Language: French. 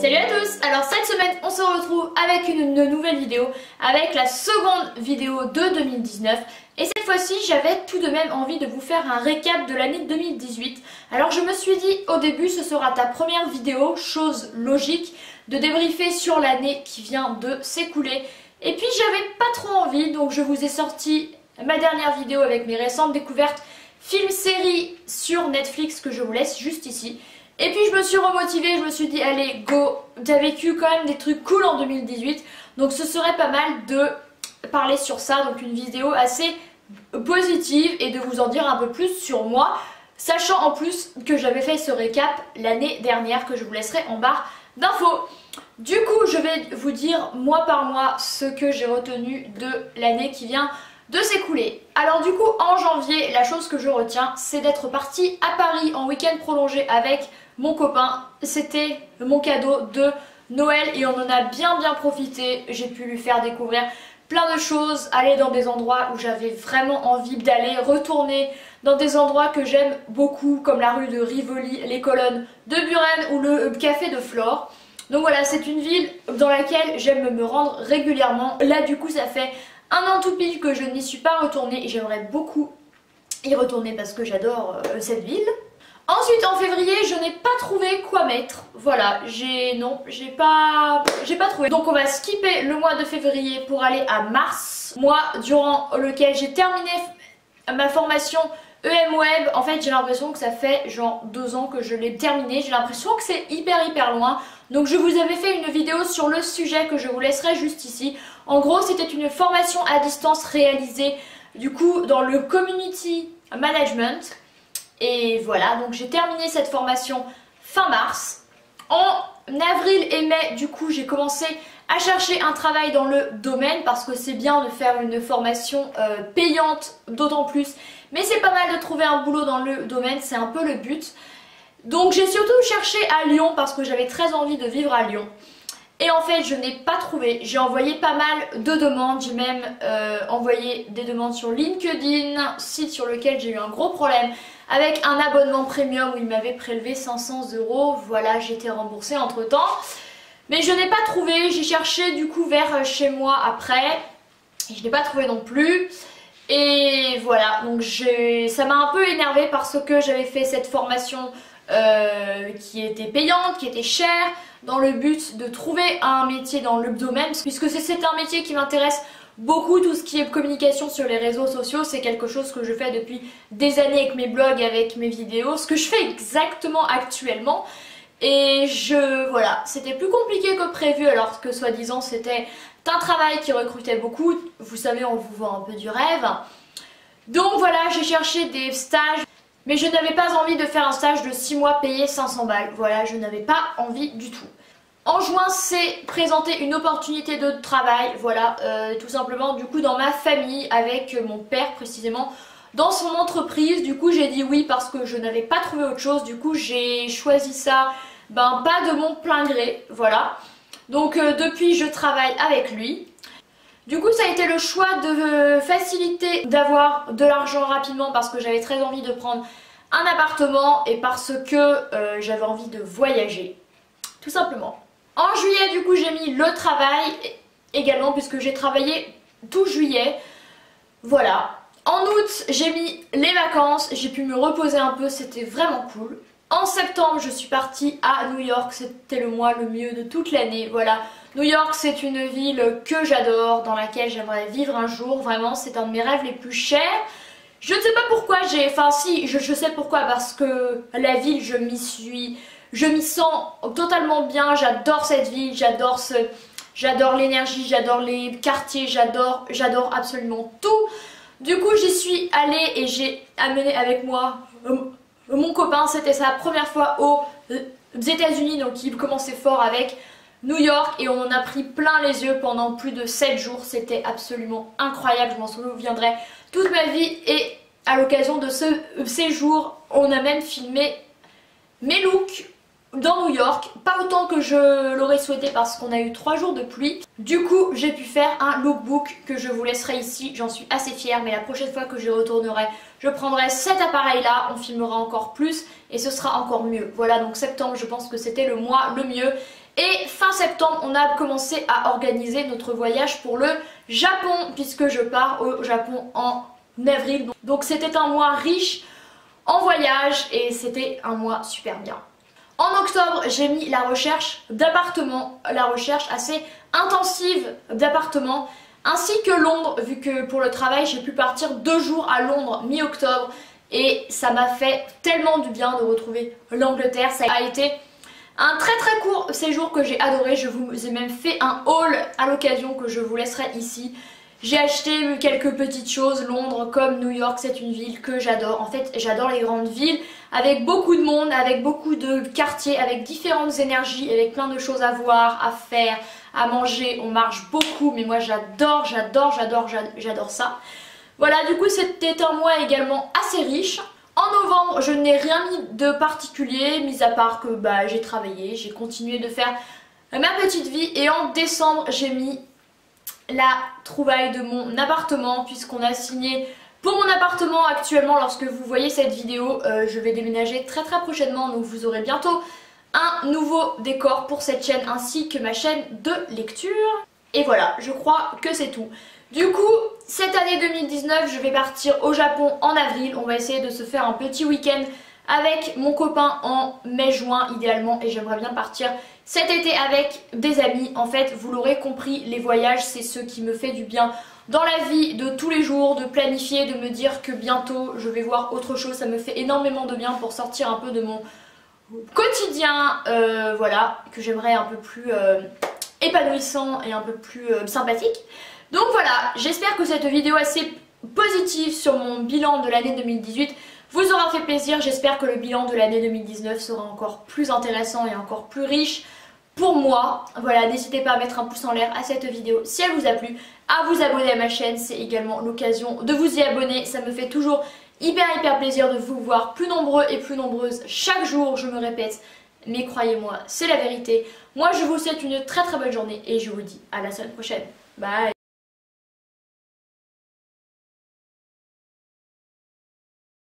Salut à tous! Alors cette semaine on se retrouve avec une nouvelle vidéo, avec la seconde vidéo de 2019 et cette fois-ci j'avais tout de même envie de vous faire un récap de l'année 2018. Alors je me suis dit au début ce sera ta première vidéo, chose logique, de débriefer sur l'année qui vient de s'écouler. Et puis j'avais pas trop envie donc je vous ai sorti ma dernière vidéo avec mes récentes découvertes film-série sur Netflix que je vous laisse juste ici. Et puis je me suis remotivée, je me suis dit allez go, t'as vécu quand même des trucs cool en 2018 donc ce serait pas mal de parler sur ça, donc une vidéo assez positive et de vous en dire un peu plus sur moi, sachant en plus que j'avais fait ce récap l'année dernière que je vous laisserai en barre d'infos. Du coup je vais vous dire mois par mois ce que j'ai retenu de l'année qui vient de s'écouler. Alors du coup en janvier la chose que je retiens c'est d'être partie à Paris en week-end prolongé avec mon copain. C'était mon cadeau de Noël et on en a bien profité. J'ai pu lui faire découvrir plein de choses, aller dans des endroits où j'avais vraiment envie d'aller, retourner dans des endroits que j'aime beaucoup comme la rue de Rivoli, les colonnes de Buren ou le café de Flore. Donc voilà, c'est une ville dans laquelle j'aime me rendre régulièrement. Là du coup ça fait un an tout pile que je n'y suis pas retournée et j'aimerais beaucoup y retourner parce que j'adore cette ville. Ensuite en février je n'ai pas trouvé quoi mettre, voilà, j'ai pas trouvé. Donc on va skipper le mois de février pour aller à mars, mois durant lequel j'ai terminé ma formation EM Web. En fait j'ai l'impression que ça fait genre 2 ans que je l'ai terminé, j'ai l'impression que c'est hyper loin. Donc je vous avais fait une vidéo sur le sujet que je vous laisserai juste ici. En gros c'était une formation à distance réalisée du coup dans le community management. Et voilà, donc j'ai terminé cette formation fin mars. En avril et mai, du coup, j'ai commencé à chercher un travail dans le domaine parce que c'est bien de faire une formation payante, d'autant plus. Mais c'est pas mal de trouver un boulot dans le domaine, c'est un peu le but. Donc j'ai surtout cherché à Lyon parce que j'avais très envie de vivre à Lyon. Et en fait je n'ai pas trouvé, j'ai envoyé pas mal de demandes, j'ai même envoyé des demandes sur LinkedIn, site sur lequel j'ai eu un gros problème avec un abonnement premium où il m'avait prélevé 500 €, voilà j'ai été remboursée entre temps. Mais je n'ai pas trouvé, j'ai cherché du coup vers chez moi après, et je n'ai pas trouvé non plus. Et voilà, donc ça m'a un peu énervée parce que j'avais fait cette formation qui était payante, qui était chère, dans le but de trouver un métier dans le domaine, puisque c'est un métier qui m'intéresse beaucoup, tout ce qui est communication sur les réseaux sociaux, c'est quelque chose que je fais depuis des années avec mes blogs, avec mes vidéos, ce que je fais exactement actuellement. Et voilà, c'était plus compliqué que prévu alors que soi-disant c'était un travail qui recrutait beaucoup, vous savez on vous vend un peu du rêve. Donc voilà, j'ai cherché des stages. Mais je n'avais pas envie de faire un stage de 6 mois payé 500 balles. Voilà, je n'avais pas envie du tout. En juin, c'est présenter une opportunité de travail. Voilà, tout simplement, du coup, dans ma famille, avec mon père précisément, dans son entreprise. Du coup, j'ai dit oui parce que je n'avais pas trouvé autre chose. Du coup, j'ai choisi ça, pas de mon plein gré. Voilà. Donc, depuis, je travaille avec lui. Du coup ça a été le choix de faciliter d'avoir de l'argent rapidement parce que j'avais très envie de prendre un appartement et parce que j'avais envie de voyager, tout simplement. En juillet du coup j'ai mis le travail également puisque j'ai travaillé tout juillet, voilà. En août j'ai mis les vacances, j'ai pu me reposer un peu, c'était vraiment cool. En septembre je suis partie à New York, c'était le mois le mieux de toute l'année, voilà. New York c'est une ville que j'adore, dans laquelle j'aimerais vivre un jour, vraiment c'est un de mes rêves les plus chers. Je ne sais pas pourquoi je sais pourquoi, parce que la ville je m'y sens totalement bien, j'adore cette ville, j'adore l'énergie, j'adore les quartiers, j'adore absolument tout. Du coup j'y suis allée et j'ai amené avec moi mon copain, c'était sa première fois aux États-Unis, donc il commençait fort avec New York et on en a pris plein les yeux pendant plus de 7 jours, c'était absolument incroyable, je m'en souviendrai toute ma vie. Et à l'occasion de ce séjour, on a même filmé mes looks dans New York, pas autant que je l'aurais souhaité parce qu'on a eu 3 jours de pluie. Du coup j'ai pu faire un lookbook que je vous laisserai ici, j'en suis assez fière, mais la prochaine fois que je retournerai je prendrai cet appareil là, on filmera encore plus et ce sera encore mieux. Voilà, donc septembre je pense que c'était le mois le mieux. Et fin septembre, on a commencé à organiser notre voyage pour le Japon, puisque je pars au Japon en avril. Donc c'était un mois riche en voyage et c'était un mois super bien. En octobre, j'ai mis la recherche d'appartements, la recherche assez intensive d'appartements, ainsi que Londres, vu que pour le travail, j'ai pu partir 2 jours à Londres mi-octobre et ça m'a fait tellement du bien de retrouver l'Angleterre. Ça a été un très court séjour que j'ai adoré. Je vous ai même fait un haul à l'occasion que je vous laisserai ici. J'ai acheté quelques petites choses. Londres comme New York, c'est une ville que j'adore. En fait, j'adore les grandes villes avec beaucoup de monde, avec beaucoup de quartiers, avec différentes énergies, avec plein de choses à voir, à faire, à manger. On marche beaucoup, mais moi j'adore ça. Voilà, du coup c'était un mois également assez riche. En novembre, je n'ai rien mis de particulier, mis à part que j'ai travaillé, j'ai continué de faire ma petite vie. Et en décembre, j'ai mis la trouvaille de mon appartement, puisqu'on a signé pour mon appartement actuellement. Lorsque vous voyez cette vidéo, je vais déménager très prochainement, donc vous aurez bientôt un nouveau décor pour cette chaîne ainsi que ma chaîne de lecture. Et voilà, je crois que c'est tout. Du coup, cette année 2019, je vais partir au Japon en avril. On va essayer de se faire un petit week-end avec mon copain en mai-juin idéalement, et j'aimerais bien partir cet été avec des amis. En fait, vous l'aurez compris, les voyages c'est ce qui me fait du bien dans la vie de tous les jours, de planifier, de me dire que bientôt je vais voir autre chose. Ça me fait énormément de bien pour sortir un peu de mon quotidien, voilà, que j'aimerais un peu plus épanouissant et un peu plus sympathique. Donc voilà, j'espère que cette vidéo assez positive sur mon bilan de l'année 2018 vous aura fait plaisir. J'espère que le bilan de l'année 2019 sera encore plus intéressant et encore plus riche pour moi. Voilà, n'hésitez pas à mettre un pouce en l'air à cette vidéo si elle vous a plu, à vous abonner à ma chaîne, c'est également l'occasion de vous y abonner. Ça me fait toujours hyper plaisir de vous voir plus nombreux et plus nombreuses chaque jour, je me répète, mais croyez-moi, c'est la vérité. Moi je vous souhaite une très bonne journée et je vous dis à la semaine prochaine. Bye.